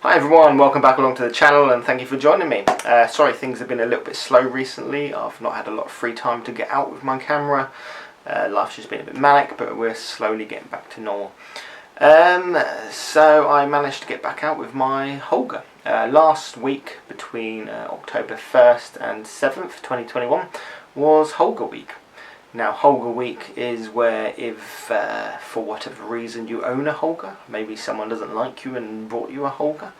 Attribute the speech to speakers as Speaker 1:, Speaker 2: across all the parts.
Speaker 1: Hi everyone, welcome back along to the channel and thank you for joining me. Sorry things have been a little bit slow recently. I've not had a lot of free time to get out with my camera. Life's just been a bit manic, but we're slowly getting back to normal. So I managed to get back out with my Holga. Last week, between October 1st and 7th 2021, was Holga week. Now Holga week is where if for whatever reason you own a Holga, maybe someone doesn't like you and brought you a Holga,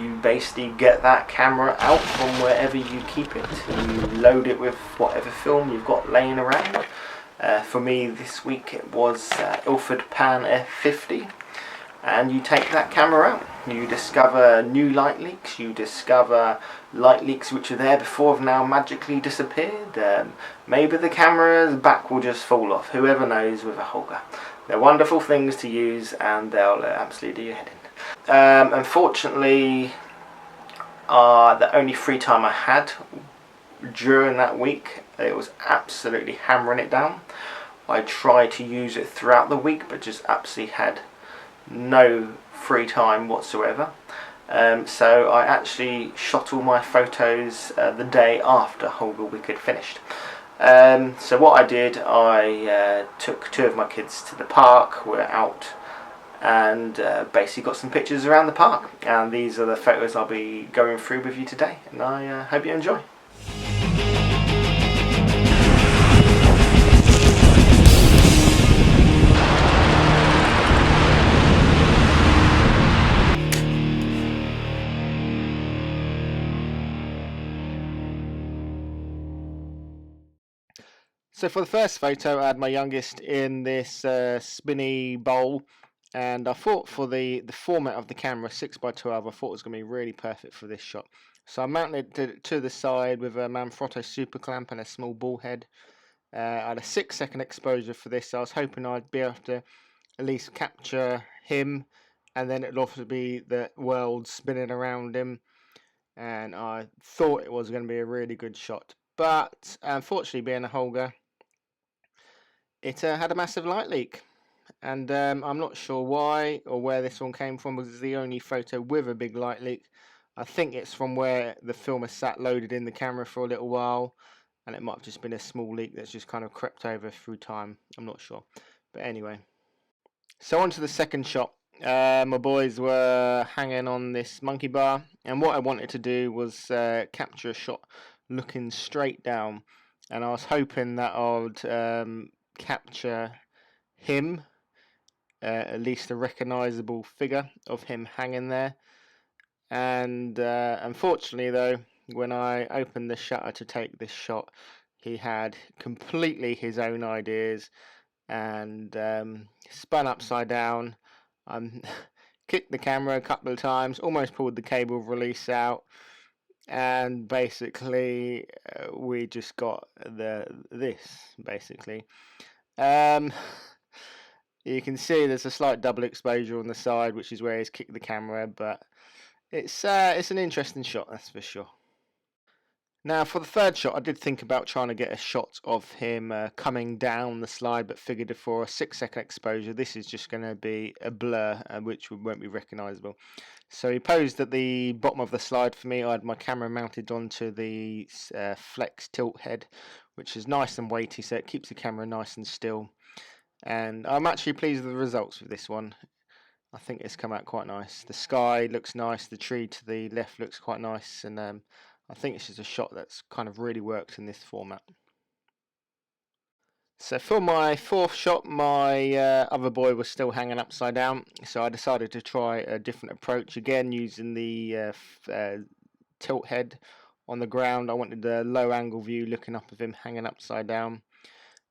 Speaker 1: you basically get that camera out from wherever you keep it and you load it with whatever film you've got laying around. For me this week it was Ilford Pan F50, and you take that camera out. You discover new light leaks, you discover light leaks which are there before have now magically disappeared. Maybe the camera's back will just fall off, whoever knows with a Holga. They're wonderful things to use and they'll absolutely do your head in. Unfortunately, the only free time I had during that week, it was absolutely hammering it down. I tried to use it throughout the week but just absolutely had no free time whatsoever. So I actually shot all my photos the day after Holga week had finished. So what I did, I took two of my kids to the park. We're out and basically got some pictures around the park, and these are the photos I'll be going through with you today, and I hope you enjoy. So for the first photo, I had my youngest in this Spinny Bowl, and I thought for the format of the camera, 6x12, I thought it was going to be really perfect for this shot. So I mounted it to the side with a Manfrotto super clamp and a small ball head. I had a 6-second exposure for this, so I was hoping I'd be able to at least capture him, and then it'd also be the world spinning around him, and I thought it was going to be a really good shot. But unfortunately, being a Holga, it had a massive light leak, and I'm not sure why or where this one came from, because it's the only photo with a big light leak. I think it's from where the film has sat loaded in the camera for a little while, and it might have just been a small leak that's just kind of crept over through time. I'm not sure, but anyway. So on to the second shot. My boys were hanging on this monkey bar, and what I wanted to do was capture a shot looking straight down, and I was hoping that I would capture him, at least a recognizable figure of him hanging there. And unfortunately though, when I opened the shutter to take this shot, he had completely his own ideas and spun upside down. Kicked the camera a couple of times, almost pulled the cable release out, and basically we just got this basically. You can see there's a slight double exposure on the side, which is where he's kicked the camera, but it's an interesting shot, that's for sure. Now for the third shot, I did think about trying to get a shot of him coming down the slide, but figured for a 6-second exposure this is just going to be a blur, which won't be recognisable. So he posed at the bottom of the slide for me. I had my camera mounted onto the flex tilt head, which is nice and weighty, so it keeps the camera nice and still. And I'm actually pleased with the results with this one. I think it's come out quite nice. The sky looks nice, the tree to the left looks quite nice, and I think it's just a shot that's kind of really worked in this format. So for my fourth shot, my other boy was still hanging upside down, so I decided to try a different approach, again using the tilt head on the ground. I wanted a low angle view looking up of him hanging upside down.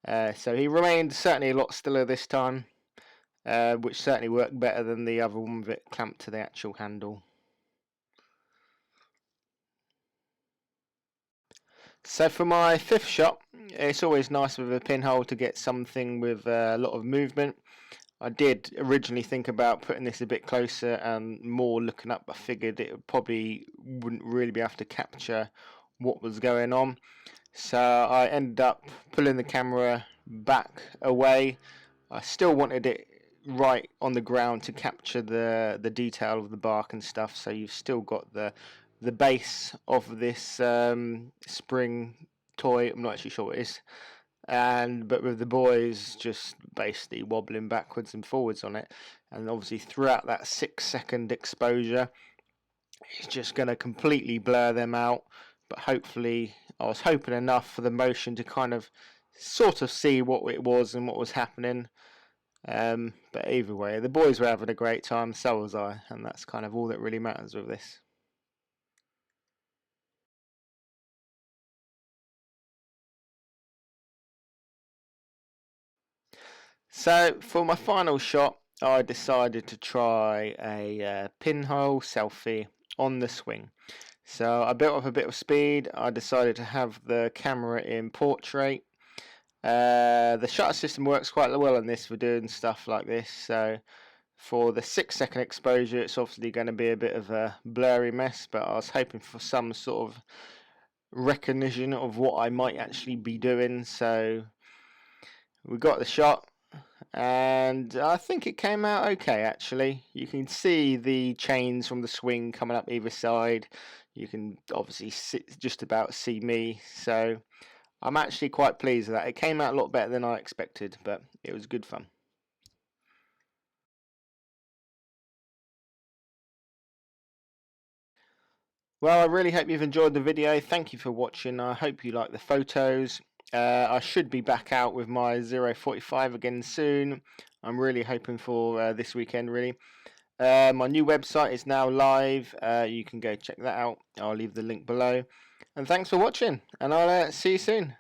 Speaker 1: So he remained certainly a lot stiller this time, which certainly worked better than the other one with it clamped to the actual handle. So for my fifth shot, it's always nice with a pinhole to get something with a lot of movement. I did originally think about putting this a bit closer and more looking up. I figured it probably wouldn't really be able to capture what was going on. So I ended up pulling the camera back away. I still wanted it right on the ground to capture the detail of the bark and stuff. So you've still got the base of this spring toy. I'm not actually sure what it is. But with the boys just basically wobbling backwards and forwards on it, and obviously throughout that 6 second exposure, it's just going to completely blur them out. But hopefully, I was hoping enough for the motion to kind of sort of see what it was and what was happening. But either way, the boys were having a great time, so was I, and that's kind of all that really matters with this. So for my final shot, I decided to try a pinhole selfie on the swing. So I built up a bit of speed. I decided to have the camera in portrait. The shutter system works quite well on this for doing stuff like this. So for the 6 second exposure, it's obviously going to be a bit of a blurry mess, but I was hoping for some sort of recognition of what I might actually be doing. So we got the shot, and I think it came out okay actually. You can see the chains from the swing coming up either side. You can obviously just about see me, so I'm actually quite pleased with that. It came out a lot better than I expected, but it was good fun. Well, I really hope you've enjoyed the video. Thank you for watching. I hope you like the photos. I should be back out with my 045 again soon. I'm really hoping for this weekend, really. My new website is now live. You can go check that out. I'll leave the link below. And thanks for watching, and I'll see you soon.